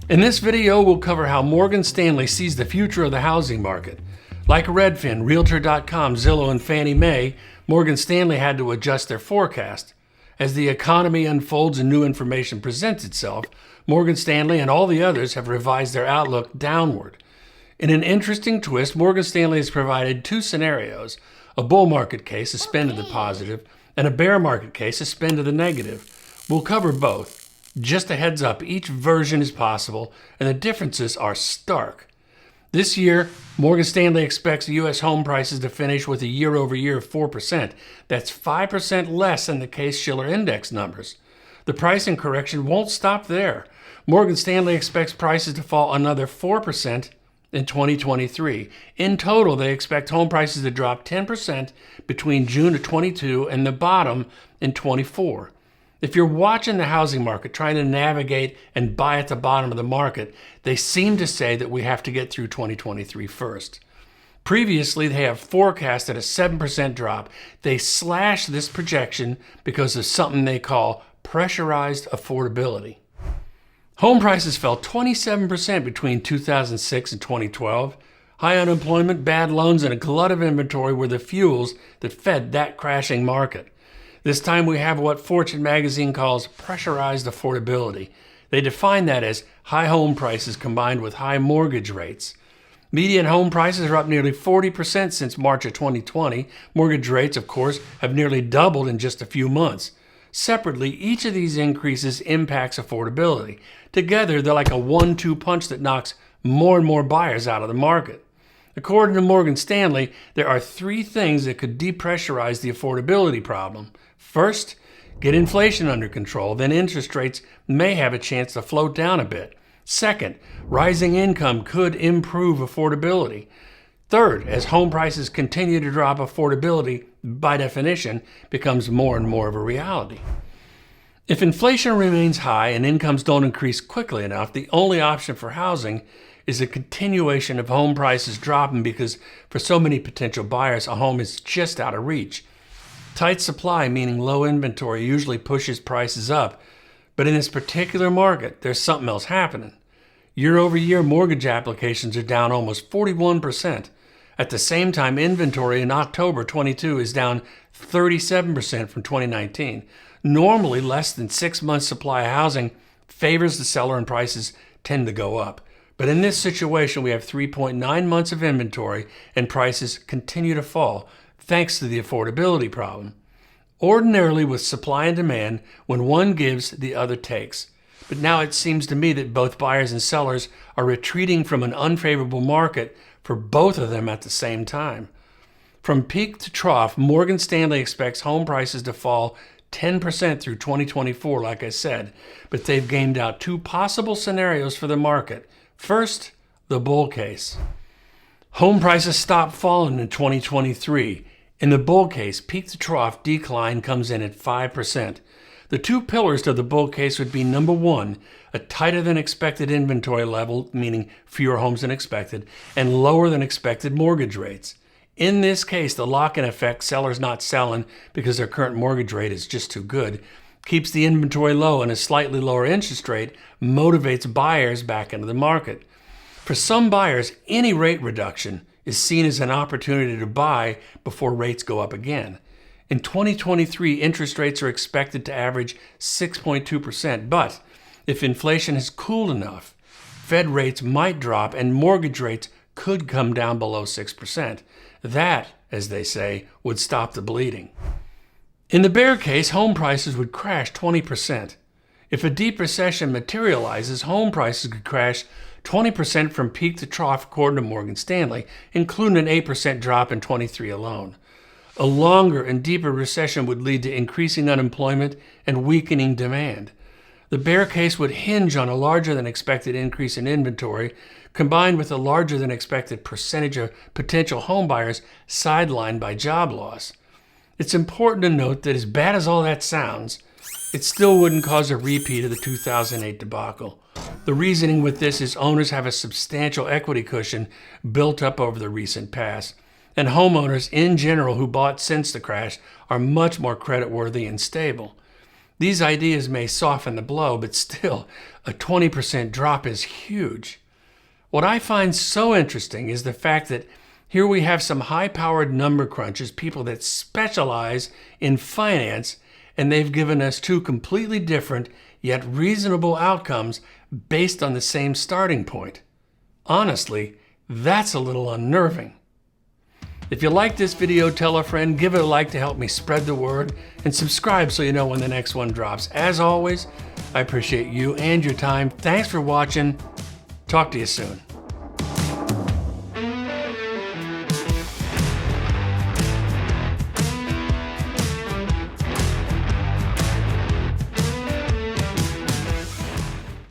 In this video, we'll cover how Morgan Stanley sees the future of the housing market. Like Redfin, Realtor.com, Zillow, and Fannie Mae, Morgan Stanley had to adjust their forecast. As the economy unfolds and new information presents itself, Morgan Stanley and all the others have revised their outlook downward. In an interesting twist, Morgan Stanley has provided two scenarios: a bull market case, a spin to the positive, and a bear market case, a spin to the negative. We'll cover both. Just a heads up, each version is possible, and the differences are stark. This year, Morgan Stanley expects U.S. home prices to finish with a year-over-year of 4%. That's 5% less than the Case-Shiller Index numbers. The pricing correction won't stop there. Morgan Stanley expects prices to fall another 4% in 2023. In total, they expect home prices to drop 10% between June of 22 and the bottom in 24. If you're watching the housing market, trying to navigate and buy at the bottom of the market, they seem to say that we have to get through 2023 first. Previously, they have forecasted a 7% drop. They slashed this projection because of something they call pressurized affordability. Home prices fell 27% between 2006 and 2012. High unemployment, bad loans, and a glut of inventory were the fuels that fed that crashing market. This time we have what Fortune magazine calls pressurized affordability. They define that as high home prices combined with high mortgage rates. Median home prices are up nearly 40% since March of 2020. Mortgage rates, of course, have nearly doubled in just a few months. Separately, each of these increases impacts affordability. Together, they're like a 1-2 punch that knocks more and more buyers out of the market. According to Morgan Stanley, there are three things that could depressurize the affordability problem. First, get inflation under control, then interest rates may have a chance to float down a bit. Second, rising income could improve affordability. Third, as home prices continue to drop, affordability, by definition, becomes more and more of a reality. If inflation remains high and incomes don't increase quickly enough, the only option for housing is a continuation of home prices dropping because for so many potential buyers, a home is just out of reach. Tight supply, meaning low inventory, usually pushes prices up. But in this particular market, there's something else happening. Year-over-year mortgage applications are down almost 41%. At the same time, inventory in October 22 is down 37% from 2019. Normally, less than 6 months supply of housing favors the seller and prices tend to go up. But in this situation, we have 3.9 months of inventory and prices continue to fall, thanks to the affordability problem. Ordinarily, with supply and demand, when one gives, the other takes. But now it seems to me that both buyers and sellers are retreating from an unfavorable market for both of them at the same time. From peak to trough, Morgan Stanley expects home prices to fall 10% through 2024, like I said, but they've gamed out two possible scenarios for the market. First, the bull case. Home prices stop falling in 2023. In the bull case, peak to trough decline comes in at 5%. The two pillars to the bull case would be, number one, a tighter than expected inventory level, meaning fewer homes than expected, and lower than expected mortgage rates. In this case, the lock-in effect, sellers not selling because their current mortgage rate is just too good, keeps the inventory low, and a slightly lower interest rate motivates buyers back into the market. For some buyers, any rate reduction is seen as an opportunity to buy before rates go up again. In 2023, interest rates are expected to average 6.2%, but if inflation has cooled enough, Fed rates might drop and mortgage rates could come down below 6%. That, as they say, would stop the bleeding. In the bear case, home prices would crash 20%. If a deep recession materializes, home prices could crash 20% from peak to trough, according to Morgan Stanley, including an 8% drop in 23 alone. A longer and deeper recession would lead to increasing unemployment and weakening demand. The bear case would hinge on a larger than expected increase in inventory, combined with a larger than expected percentage of potential homebuyers sidelined by job loss. It's important to note that as bad as all that sounds, it still wouldn't cause a repeat of the 2008 debacle. The reasoning with this is owners have a substantial equity cushion built up over the recent past, and homeowners in general who bought since the crash are much more creditworthy and stable. These ideas may soften the blow, but still, a 20% drop is huge. What I find so interesting is the fact that here we have some high-powered number crunchers, people that specialize in finance, and they've given us two completely different yet reasonable outcomes based on the same starting point. Honestly, that's a little unnerving. If you like this video, tell a friend, give it a like to help me spread the word, and subscribe so you know when the next one drops. As always, I appreciate you and your time. Thanks for watching. Talk to you soon.